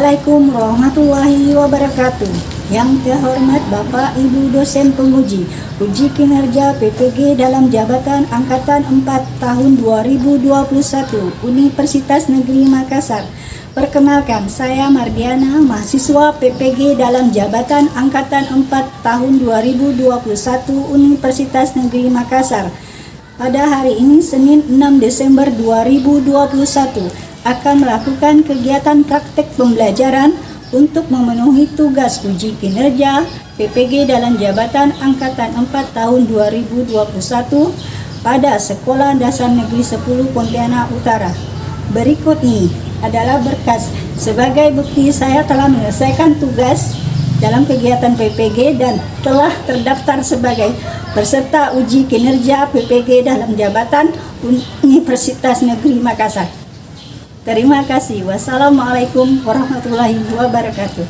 Assalamualaikum warahmatullahi wabarakatuh. Yang terhormat Bapak Ibu dosen penguji uji kinerja PPG dalam jabatan Angkatan 4 tahun 2021 Universitas Negeri Makassar. Perkenalkan, saya Mardiana, mahasiswa PPG dalam jabatan Angkatan 4 tahun 2021 Universitas Negeri Makassar. Pada hari ini Senin 6 Desember 2021 akan melakukan kegiatan praktek pembelajaran untuk memenuhi tugas uji kinerja PPG dalam jabatan Angkatan 4 tahun 2021 pada Sekolah Dasar Negeri 10 Pontianak Utara. Berikut ini adalah berkas sebagai bukti saya telah menyelesaikan tugas dalam kegiatan PPG dan telah terdaftar sebagai peserta uji kinerja PPG dalam jabatan Universitas Negeri Makassar. Terima kasih. Wassalamualaikum warahmatullahi wabarakatuh.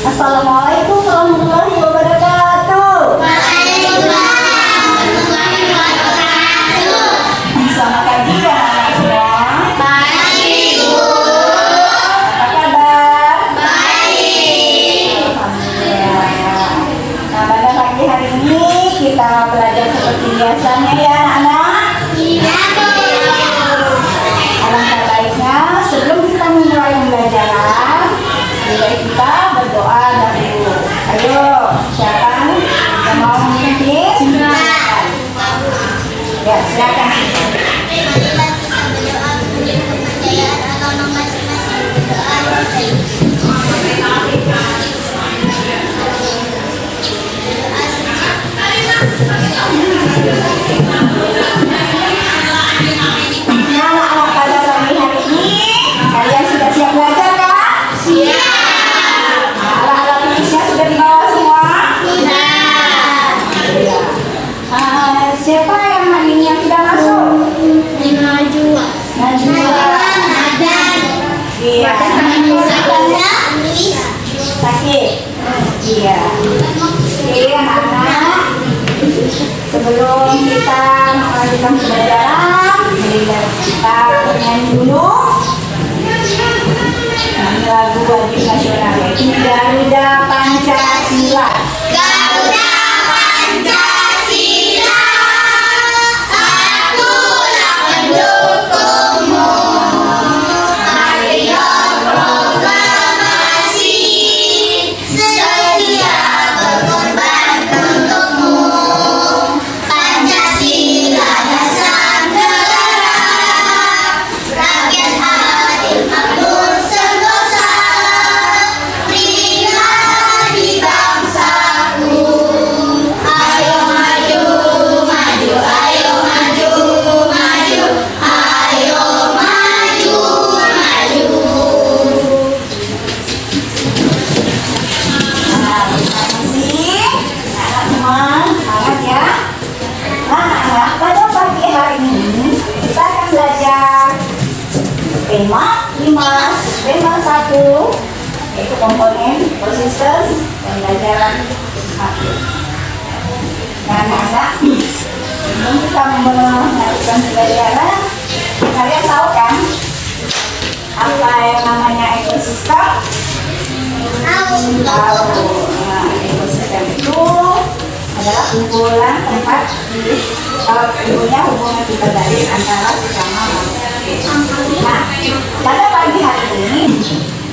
Assalamualaikum warahmatullahi wabarakatuh. Waalaikumsalam warahmatullahi wabarakatuh. Selamat pagi ya semua. Baik, Bu. Apa kabar? Baik. Alhamdulillah. Nah, pada pagi hari ini kita belajar seperti biasanya ya anak-anak. Iya, Bu. Alangkah baiknya sebelum kita memulai pembelajaran, lebih baik kita berdoa dahulu. Ayo, siapa yang mau memimpin? Silakan. Ya, silakan. Marilah kita berdoa menuju kepercayaan agama masing-masing. Berdoa Nah, anak-anak pada pagi hari ini kalian sudah siap belajar kan? siap. Nah, alat-alat tulisnya sudah dibawa semua? Sudah. Iya. Siapa yang hari ini yang sudah masuk? Najwa. Najwa. Nadan. Iya. Sakit. Iya. Oke, anak-anak. Sebelum kita melanjutkan pembelajaran, mari kita bernyanyi dulu. Nyanyi lagu wajib nasional yaitu Garuda Pancasila. Garuda Pancasila, akulah pendukungmu. Mario proklamasi, setia berkorban untukmu. Pancasila dasar negara, rakyat adil makmur sentosa. Pribadi bangsaku, ayo maju, maju, ayo maju, maju, ayo maju, maju. Nah, terima kasih anak semua, semangat ya. Nah, anak, pada pagi hari ini kita akan belajar tema 1 yaitu komponen konsisten pembelajaran 1. Nah, anak-anak, sebelum kita melakukan pembelajaran, kalian tahu kan apa yang namanya ekosistem? Tahu. Nah, ekosistem itu adalah kumpulan tempat kalau ibunya hubungan kita dari antara sesama makhluk. Nah, pada pagi hari ini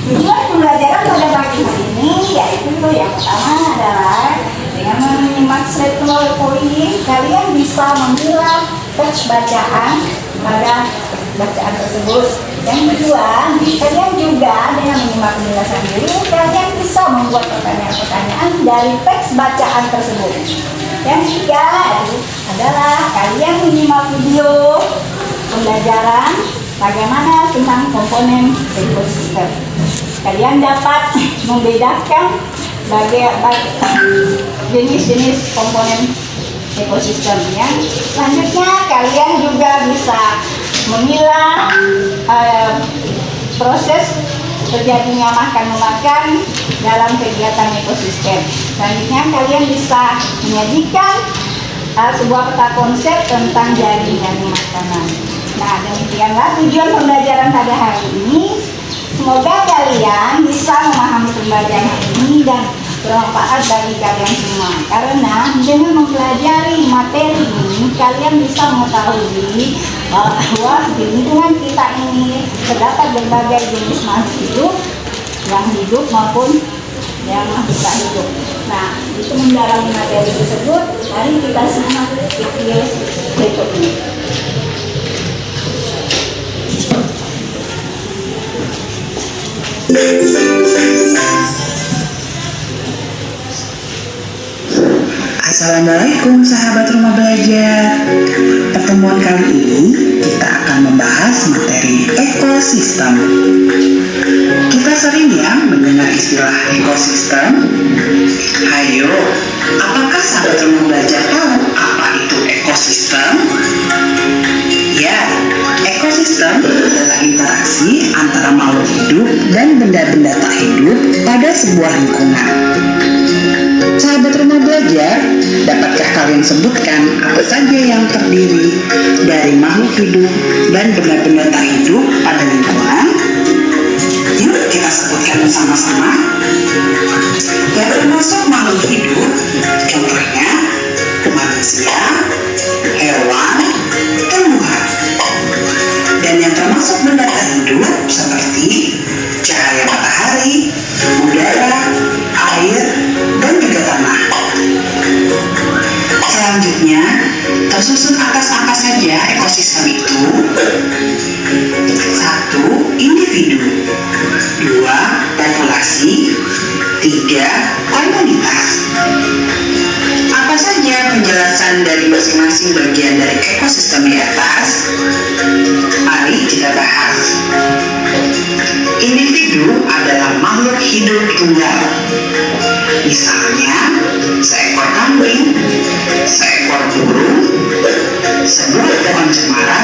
tujuan pembelajaran pada pagi hari ini yaitu yang pertama adalah dengan menyimak slide PowerPoint kalian bisa memilah teks bacaan pada bacaan tersebut. Yang kedua, kalian juga dengan menyimak penjelasan diri kalian bisa membuat pertanyaan-pertanyaan dari teks bacaan tersebut. Yang ketiga adalah kalian menyimak video pembelajaran bagaimana tentang komponen ekosistem. Kalian dapat membedakan jenis-jenis komponen ekosistemnya. Selanjutnya kalian juga bisa memilah proses terjadinya makan-memakan dalam kegiatan ekosistem. Selanjutnya kalian bisa menyajikan sebuah peta konsep tentang jaringan makanan. Nah, demikianlah tujuan pembelajaran pada hari ini. Semoga kalian bisa memahami pembelajaran ini dan bermanfaat bagi kalian semua. Karena dengan mempelajari materi ini, kalian bisa mengetahui bahwa di lingkungan kita ini terdapat berbagai jenis makhluk hidup, yang hidup maupun yang tidak hidup. Nah, itu mendalami materi tersebut. Mari kita simak video berikut ini. Assalamualaikum sahabat rumah belajar. Pertemuan kali ini kita akan membahas materi ekosistem. Kita sering ya mendengar istilah ekosistem. Hayo, apakah sahabat rumah belajar tahu apa itu ekosistem? Ya, ekosistem adalah interaksi antara makhluk hidup dan benda-benda tak hidup pada sebuah lingkungan. Sahabat rumah belajar, dapatkah kalian sebutkan apa saja yang terdiri dari makhluk hidup dan benda-benda tak hidup pada lingkungan? Yuk kita sebutkan bersama-sama. Yang termasuk makhluk hidup, contohnya manusia, hewan, tumbuhan. Dan yang termasuk benda tak hidup seperti cahaya matahari, udara, air, dan juga tanah. Selanjutnya, tersusun atas apa saja ekosistem itu? 1. Individu. 2. Populasi. 3. Komunitas. Apa saja penjelasan dari masing-masing bagian dari ekosistem di atas? Mari kita bahas. Individu adalah makhluk hidup tunggal. Misalnya, seekor kambing, seekor burung, sebuah pohon cemara,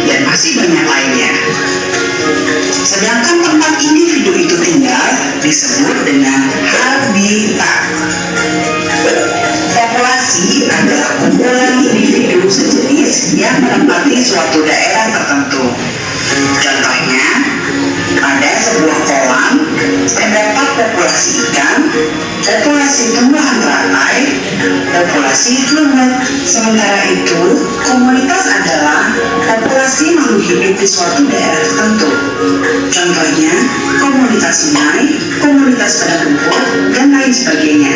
dan masih banyak lainnya. Sedangkan tempat individu itu tinggal disebut dengan habitat. Populasi adalah kumpulan individu sejenis yang menempati suatu daerah tertentu. Contohnya, pada sebuah kolam terdapat populasi ikan, populasi tumbuhan teratai, populasi lumut. Sementara itu, komunitas adalah populasi makhluk hidup di suatu daerah tertentu. Contohnya, komunitas sungai, komunitas pada rumput, dan lain sebagainya.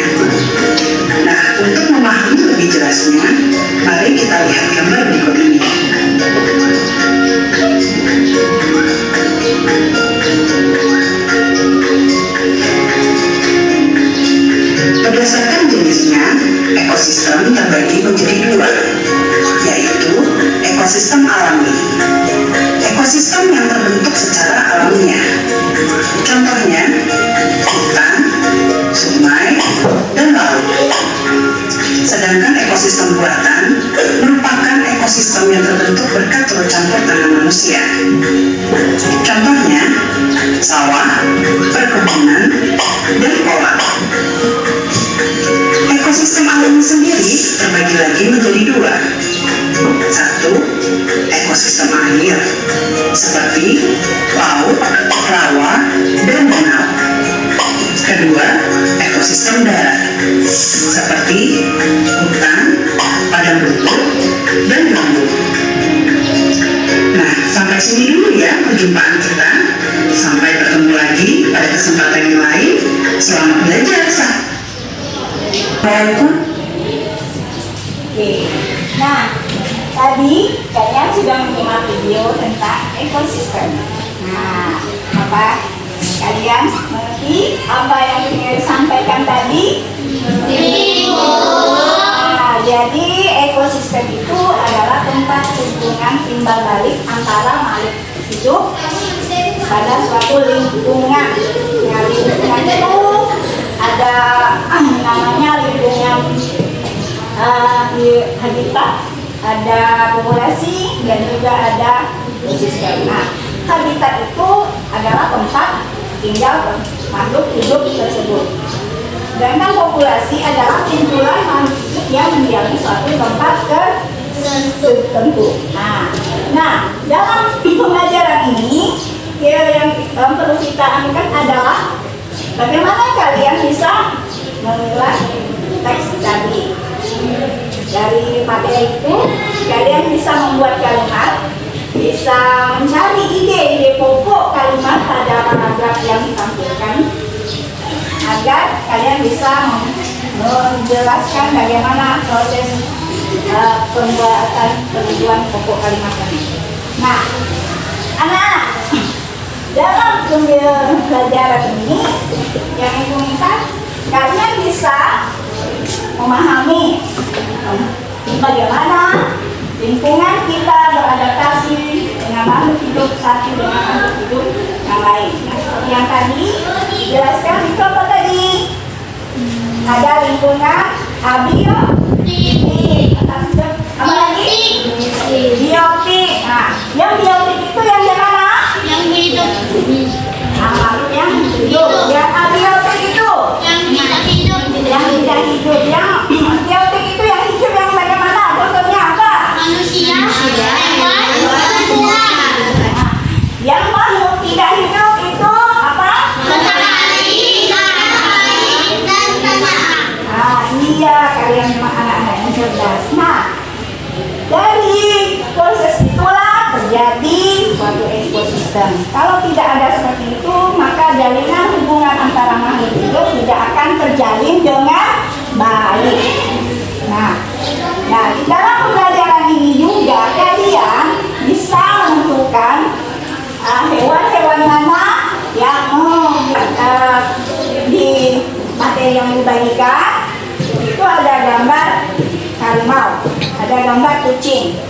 Nah, untuk memahami lebih jelasnya, mari kita lihat gambar berikut ini. Berdasarkan jenisnya, ekosistem terbagi menjadi dua, yaitu ekosistem alami. Ekosistem yang terbentuk secara alamiah. Contohnya, hutan, sungai, dan laut. Sedangkan ekosistem buatan merupakan ekosistem yang terbentuk berkat turut campur tangan manusia. Contohnya, sawah, perkebunan, dan kolam. Ekosistem alami sendiri terbagi lagi menjadi dua. 1. Satu, ekosistem air seperti laut, rawa, dan danau. Kedua, ekosistem darat seperti hutan, padang rumput, dan gambut. Nah, sampai sini dulu ya perjumpaan kita. Sampai bertemu lagi pada kesempatan yang lain. Selamat belajar, Sa. Assalamualaikum. Oke. Nah, tadi kalian sudah menyimak video tentang ekosistem. Nah, apa kalian mengerti apa yang saya sampaikan tadi? Nah, jadi ekosistem itu adalah tempat hubungan timbal balik antara makhluk hidup pada suatu lingkungan. Nah, lingkungan itu ada namanya lingkungan habitat, ada populasi, dan juga ada ekosistem. Nah, habitat itu adalah tempat tinggal makhluk hidup tersebut. Sedangkan populasi adalah kumpulan makhluk hidup yang mendiami suatu tempat tertentu. Nah, dalam pembelajaran ini yang perlu kita anukan adalah bagaimana kalian bisa memilah teks tadi. Dari materi itu kalian bisa membuat kalimat, bisa mencari ide-ide pokok kalimat pada paragraf yang ditampilkan agar kalian bisa menjelaskan bagaimana proses pembuatan penentuan pokok kalimat tadi. Nah, anak-anak, dalam pembelajaran ini yang Ibu minta kalian bisa memahami bagaimana lingkungan kita beradaptasi dengan makhluk hidup satu dengan makhluk hidup yang lain. Nah, seperti yang tadi dijelaskan itu apa tadi? Ada lingkungan abiotik. Apa lagi? Biotik. Nah, yang biotik itu yang di mana? Yang hidup. Nah, makhluk yang hidup. Yang abiotik itu Yang tidak hidup. yang tidak hidup. Yang biotik itu yang hidup yang bagaimana? Contohnya apa? Manusia, hewan, tumbuhan. Yang makhluk tidak hidup itu apa? Matahari, air, dan tanah. Nah, iya, kalian memang anak-anak yang cerdas. Nah, dari proses itulah terjadi suatu ekosistem. Kalau tidak ada seperti itu, maka jalinan hubungan antara makhluk hidup tidak akan terjalin dengan baik. Nah, di dalam pembelajaran ini juga kalian bisa menentukan hewan-hewan mana yang di materi yang dibagikan. Itu ada gambar harimau, ada gambar kucing.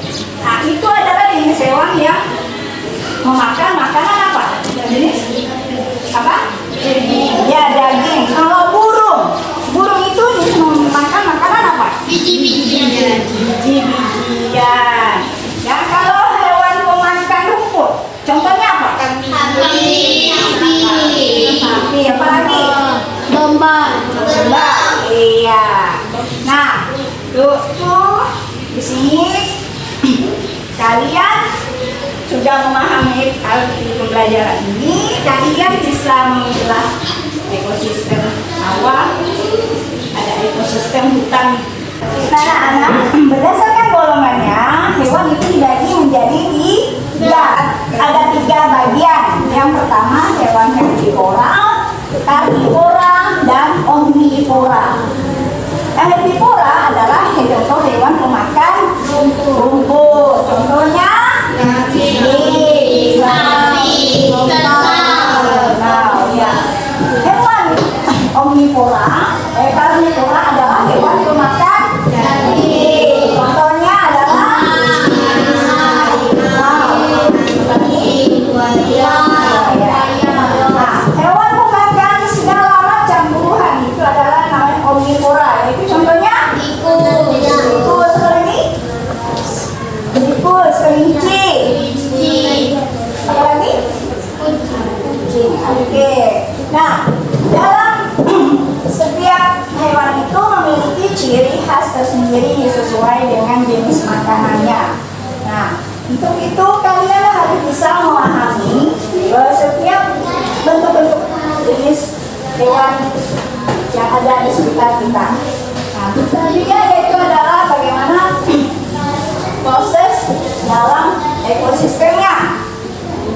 Nah, itu adalah jenis hewan yang memakan makanan apa? Jenis apa? Ya, daging. Kalau burung itu memakan makanan apa? Biji-bijian. Biji-bijian. Ya, kalau hewan pemakan rumput, contohnya apa? Sapi. Sapi, apa lagi? Domba. Domba. Iya. Nah, tuh di sini kalian sudah memahami arti pembelajaran ini. Kalian bisa memilah ekosistem sawah, ada ekosistem hutan. Anak-anak, berdasarkan golongannya, hewan itu dibagi menjadi tiga. Ada 3 bagian. Yang pertama hewan herbivora, karnivora, dan omnivora. Herbivora adalah contoh hewan pemakan rumput. Contohnya sapi, kerbau. Ya. Hewan omnivora, karnivora adalah hewan pemakan daging. Contohnya adalah hewan pemakan segala macam buah itu adalah namanya omnivora. Itu contohnya tikus, kelinci, apa lagi? Kucing. Oke. Nah, dalam setiap hewan itu memiliki ciri khas tersendiri sesuai dengan jenis makanannya. Nah, untuk itu kalian harus bisa memahami setiap bentuk-bentuk jenis hewan yang ada di sekitar kita. Nah, selanjutnya yaitu adalah bagaimana proses dalam ekosistemnya,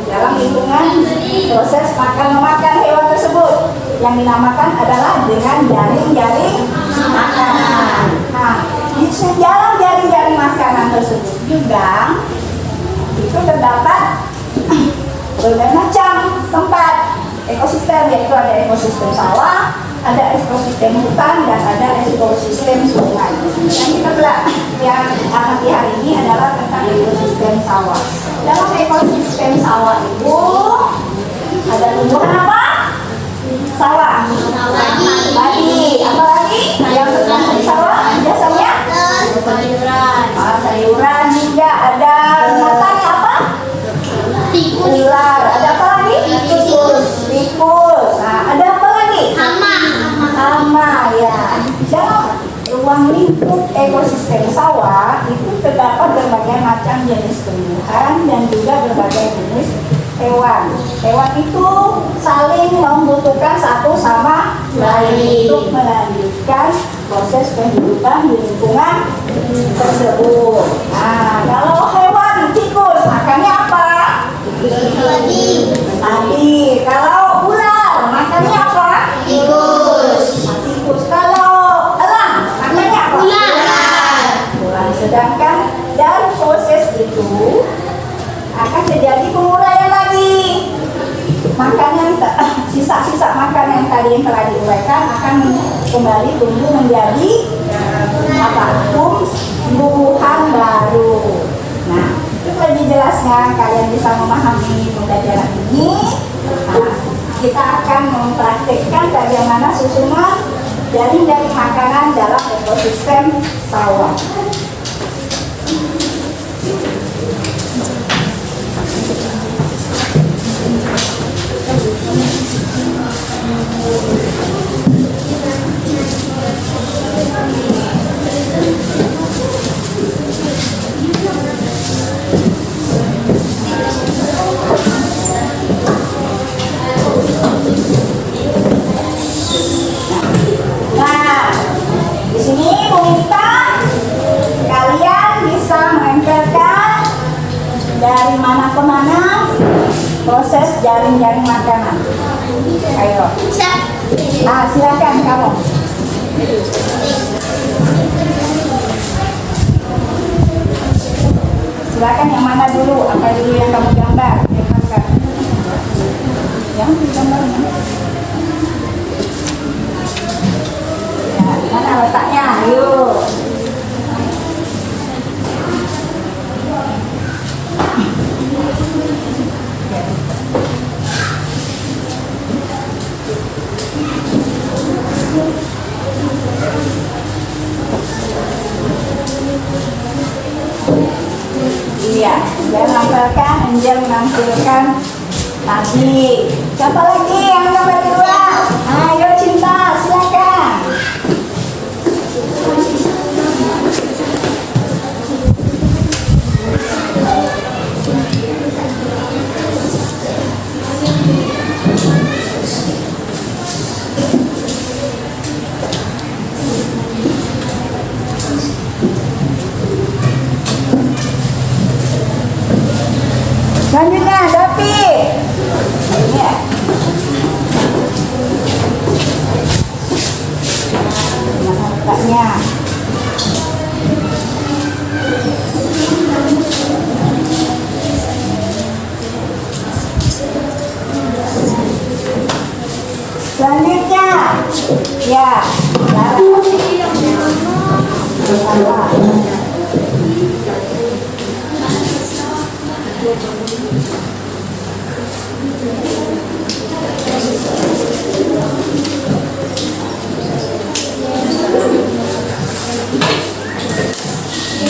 dalam lingkungan proses makan-memakan hewan tersebut yang dinamakan adalah dengan jaring-jaring makanan. Nah, di dalam jaring-jaring makanan tersebut juga itu terdapat berbagai macam tempat ekosistem, yaitu ada ekosistem sawah, ada ekosistem hutan, dan ada ekosistem sungai. Yang kita yang amati hari ini adalah tentang ekosistem sawah. Dalam ekosistem sawah itu ada tumbuhan apa? Sawah. Padi. Apa lagi? Yang terdapat di sawah biasanya Sayuran. sayuran juga ada. Binatang apa? Ular. Ada apa lagi? Tikus. Nah, ada apa lagi? Hama, ya. Dalam ruang lingkup ekosistem sawah itu terdapat berbagai macam jenis tumbuhan dan juga berbagai jenis hewan. Hewan itu saling membutuhkan satu sama lain untuk melanjutkan proses kehidupan di lingkungan tersebut. Nah, kalau hewan tikus makannya apa? Padi. Kalau ular makannya apa? Tikus. Kalau elang makannya apa? Ular. Sedangkan dalam proses itu akan terjadi penguraian lagi. Makanan sisa-sisa makanan yang tadi yang telah diuraikan akan kembali tumbuh menjadi tumbuhan baru. Nah, untuk lebih jelasnya kalian bisa memahami pembelajaran ini. Nah, kita akan mempraktikkan bagaimana susunan jaring-jaring makanan dalam ekosistem sawah. Nah, di sini Bu Minta, kalian bisa menempelkan dari mana ke mana proses jaring-jaring makanan. Ayo. Nah, silakan kamu. Silakan yang mana dulu? Apa dulu yang kamu gambar? Yang digambar mana? Ya, mana letaknya? Ayo. Iya, dan nampilkan, Angel menampilkan tadi. Siapa lagi yang gambar kedua? Ayo Cinta, silakan. Selanjutnya, David. Ini ya. Mana letaknya? Selanjutnya, ya.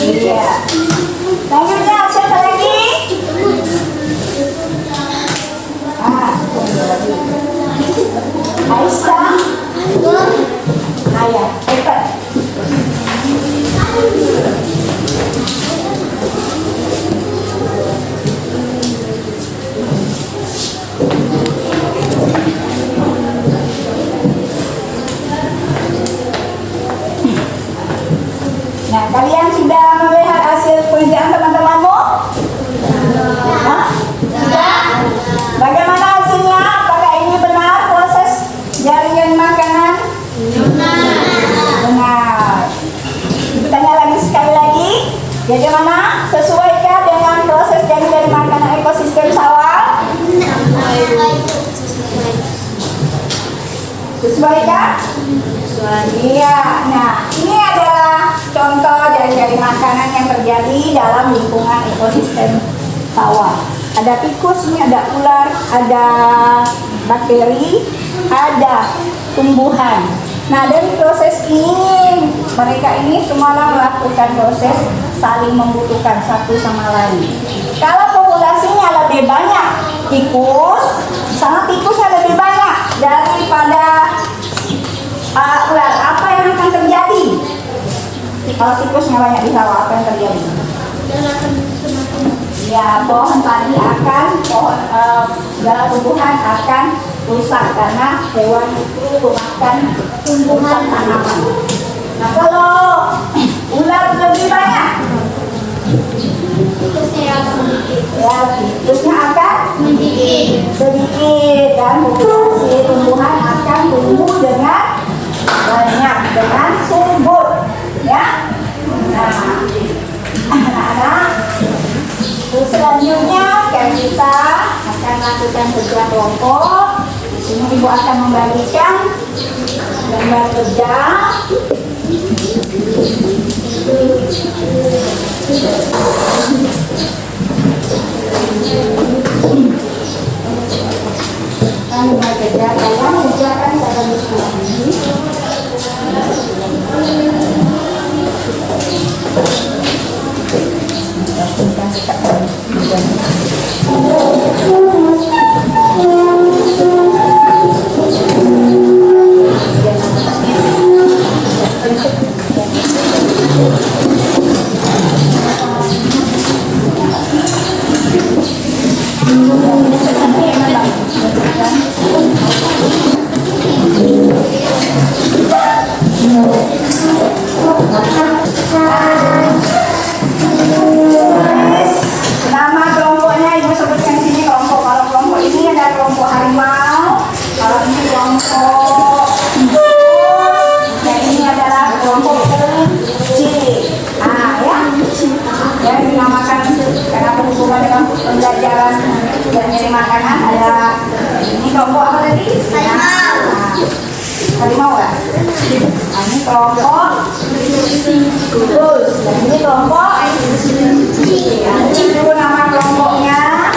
Iya. Selanjutnya siapa lagi? Aisyah. Iya, nah ini adalah contoh dari makanan yang terjadi dalam lingkungan ekosistem sawah. Ada tikus, ini ada ular, ada bakteri, ada tumbuhan. Nah dari proses ini, mereka ini semua melakukan proses saling membutuhkan satu sama lain. Kalau populasinya lebih banyak tikus, sama tikusnya lebih banyak daripada ular, apa yang akan terjadi? Kalau tikusnya banyak di sawah, apa yang terjadi? Ya, pohon tadi segala tumbuhan akan rusak karena hewan itu memakan tumbuhan tanaman. Nah, kalau ular lebih banyak, ya tikusnya akan sedikit dan populasi tumbuhan akan tumbuh dengan banyak, dengan subur, ya. Nah, anak-anak, terus selanjutnya kita akan lakukan kerja kelompok. Di sini ibu akan membagikan gambar kerja. Gambar kerja kalian kerjakan pada minggu ini. Nama kelompoknya ibu sebutkan di sini kelompok. Kalau kelompok ini ada kelompok harimau, kalau ini kelompok tikus, dan ini adalah kelompok kelinci. Ya dinamakan karena berhubungan dengan pembelajaran dan nyari makanan. Ada ini kelompok apa tadi? Harimau kan? Nah, ini kelompok tikus, dan ini kelompok ya, dulu nama kelompoknya,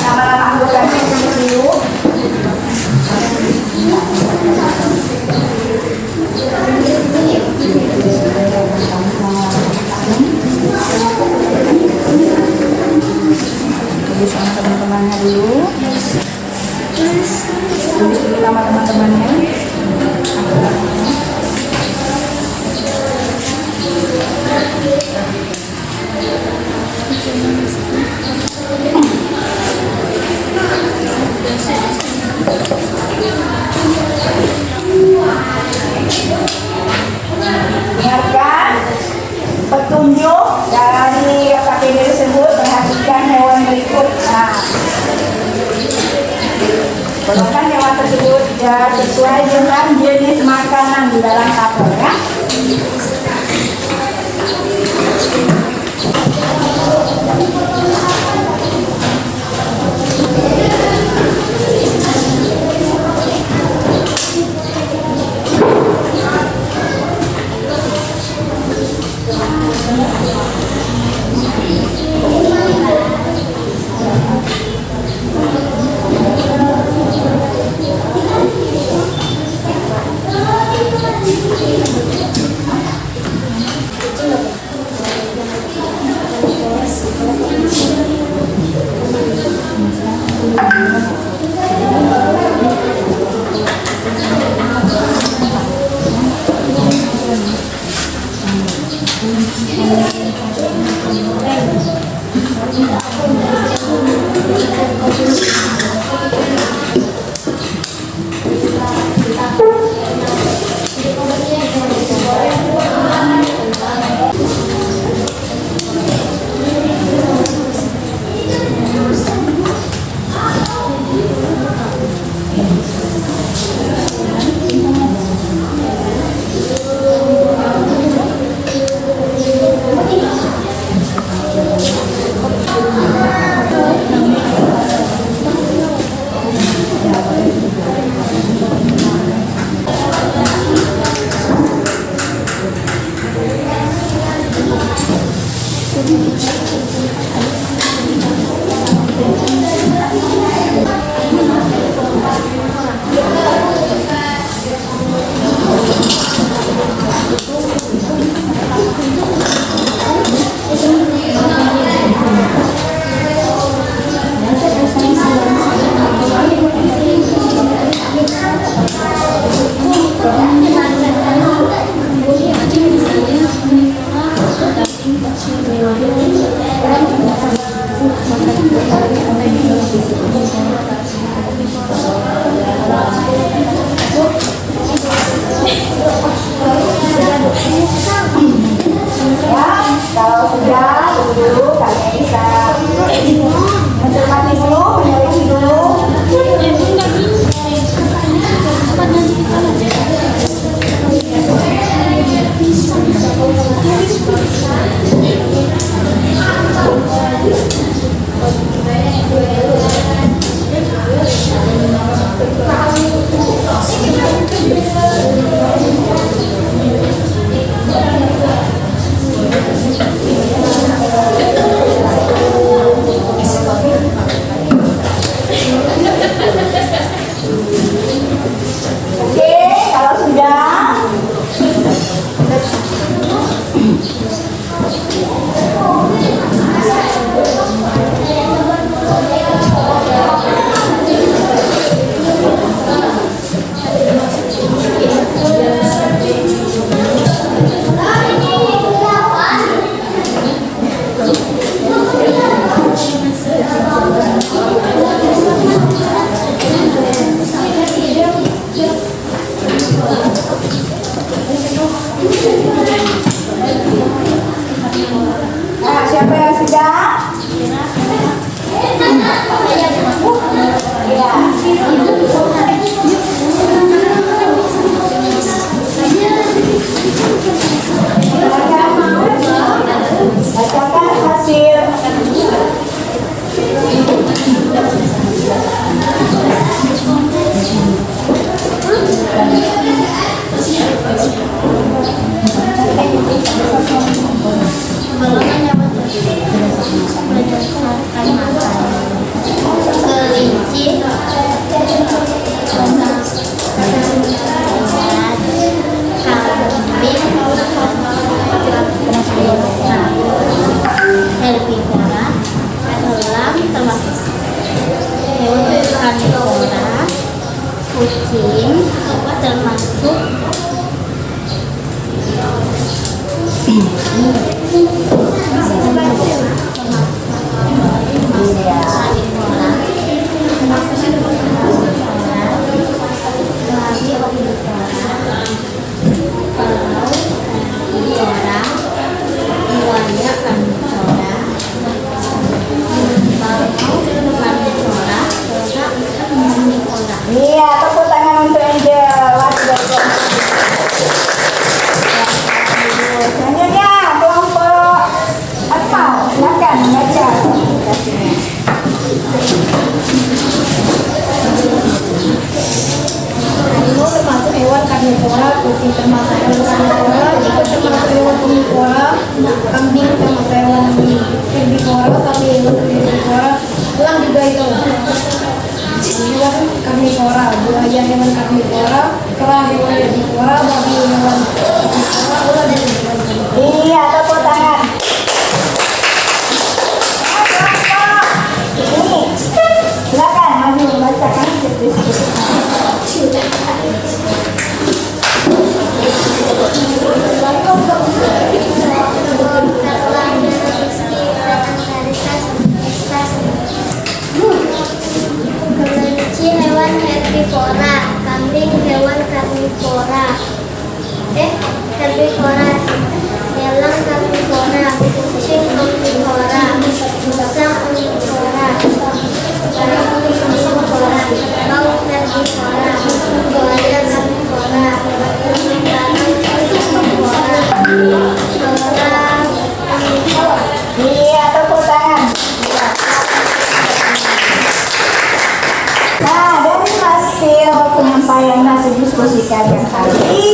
nama-nama anggotanya dulu. Tulis sama teman-temannya dulu. Tulis dulu nama teman-temannya. Dengarkan petunjuk dari KPD tersebut, perhatikan hewan berikut. Nah, golongkan hewan tersebut sesuai dengan jenis makanan di dalam tabel, ya. karnivora, kucing termasuk Iya, tepuk tangan untuk Angel. Selanjutnya kelompok atau silakan membaca aplikasinya. harimau termasuk hewan karnivora, kucing termasuk hewan karnivora, tikus termasuk hewan omnivora, kambing termasuk hewan herbivora, sapi hewan herbivora, elang juga itu hewan karnivora, buaya hewan karnivora, kera hewan herbivora, babi hewan herbivora, ular dan hewan karnivora. Iya, tepuk tangan. Ini, silakan maju membacakan Kelinci hewan herbivora, kambing hewan karnivora. Herbivora. Elang karnivora, kucing omnivora, musang omnivora, babi omnivora, bau herbivora, buaya karnivora, binatang omnivora, orang omnivora. Iya, tepuk tangan. Nah, dari hasil penyampaian hasil diskusi kalian tadi,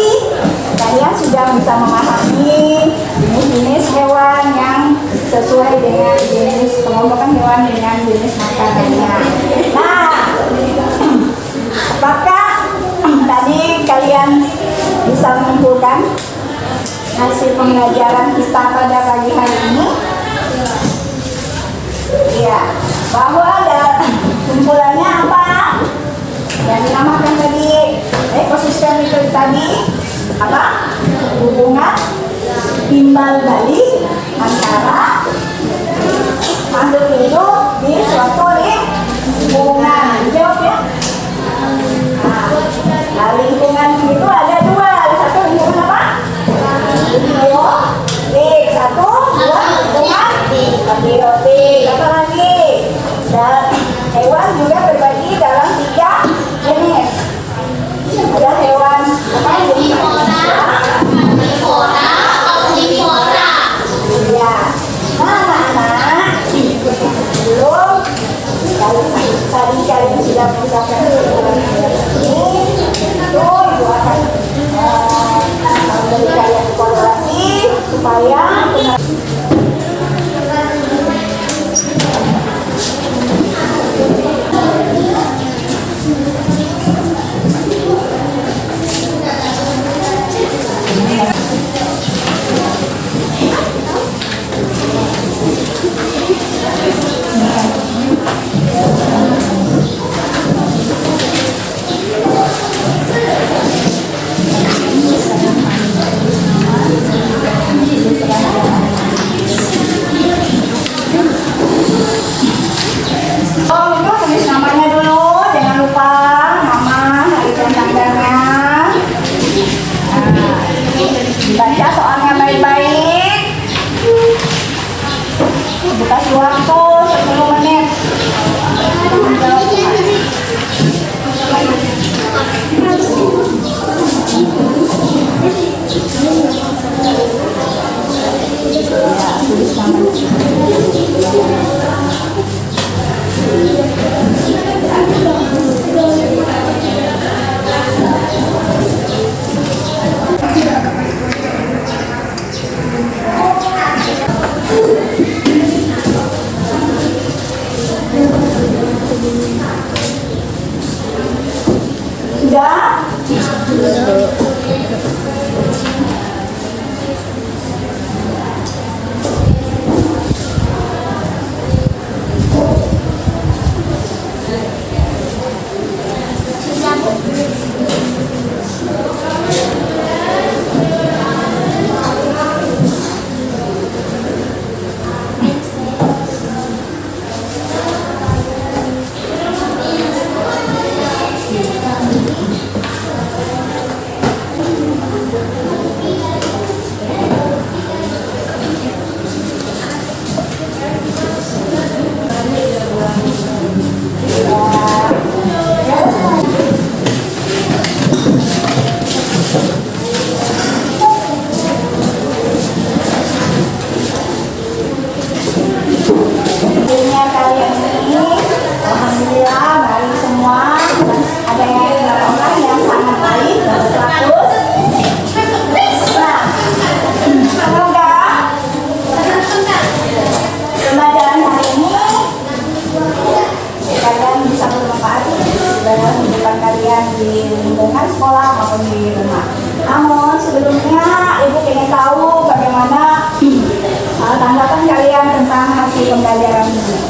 kalian sudah bisa memahami jenis-jenis hewan yang sesuai dengan jenis pengelompokan hewan dengan jenis makanannya. Nah, apakah tadi kalian bisa menyimpulkan hasil pembelajaran kita pada pagi hari ini? Iya, bahwa ada kumpulannya apa? Yang dinamakan tadi ekosistem itu tadi apa? Hubungan timbal balik antara makhluk hidup di suatu lingkungan. Jawab ya. Nah, lingkungan itu ada dua. Satu lingkungan apa? Biotik. Satu lingkungan abiotik. Apa lagi? Dan hewan juga berbagi dalam 3 jenis. Ada hewan apa jenis? Ya. Nah, anak-anak,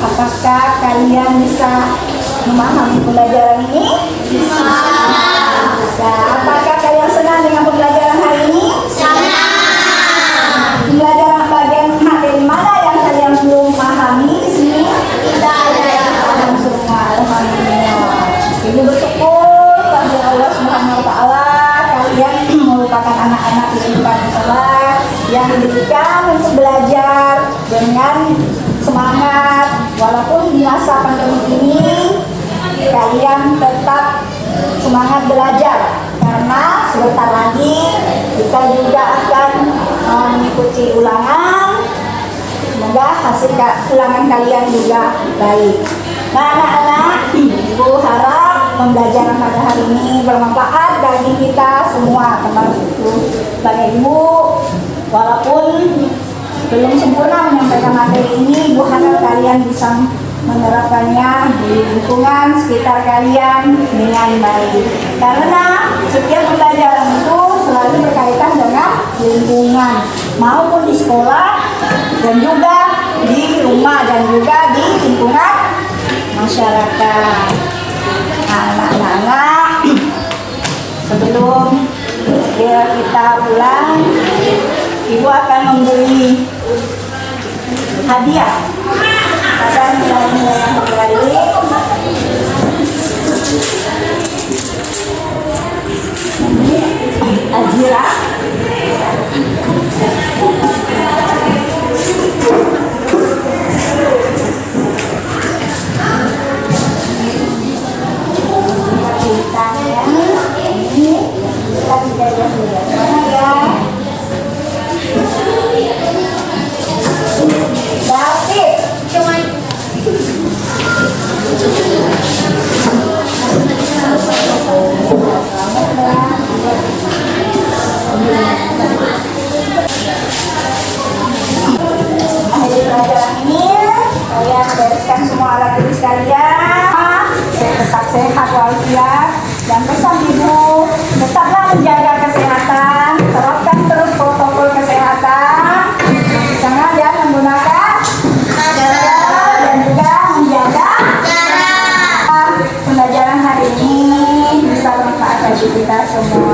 Apakah kalian bisa memahami pembelajaran ini? Bisa. Apakah kalian senang dengan pembelajaran hari ini? Pembelajaran bagian materi mana yang kalian belum pahami di sini? Tidak ada. Paham semua, alhamdulillah. Ibu bersyukur kepada Allah Subhanahu wa taala kalian merupakan anak-anak yang bersalah yang diberikan untuk belajar dengan semangat walaupun di masa pandemi ini kalian tetap semangat belajar karena sebentar lagi kita juga akan mengikuti ulangan. Semoga hasil ulangan kalian juga baik. Nah anak-anak, Ibu harap pembelajaran pada hari ini bermanfaat bagi kita semua, termasuk bagi Ibu. Walaupun belum sempurna menyampaikan materi ini, Ibu harap kalian bisa menerapkannya di lingkungan sekitar kalian dengan baik. Karena setiap pembelajaran itu selalu berkaitan dengan lingkungan, maupun di sekolah dan juga di rumah dan juga di lingkungan masyarakat. Anak-anak, sebelum kita pulang, Ibu akan memberi hadiah pada nilai-nilai yang terbaik. Azira. Akhir pelajaran ini kalian bereskan semua alat tulis kalian, tetap sehat walafiat, dan pesan Ibu tetaplah menjaga kesehatan, terapkan terus protokol kesehatan, jangan ya menggunakan masker dan juga menjaga jarak. Pembelajaran hari ini bisa bermanfaat bagi kita semua.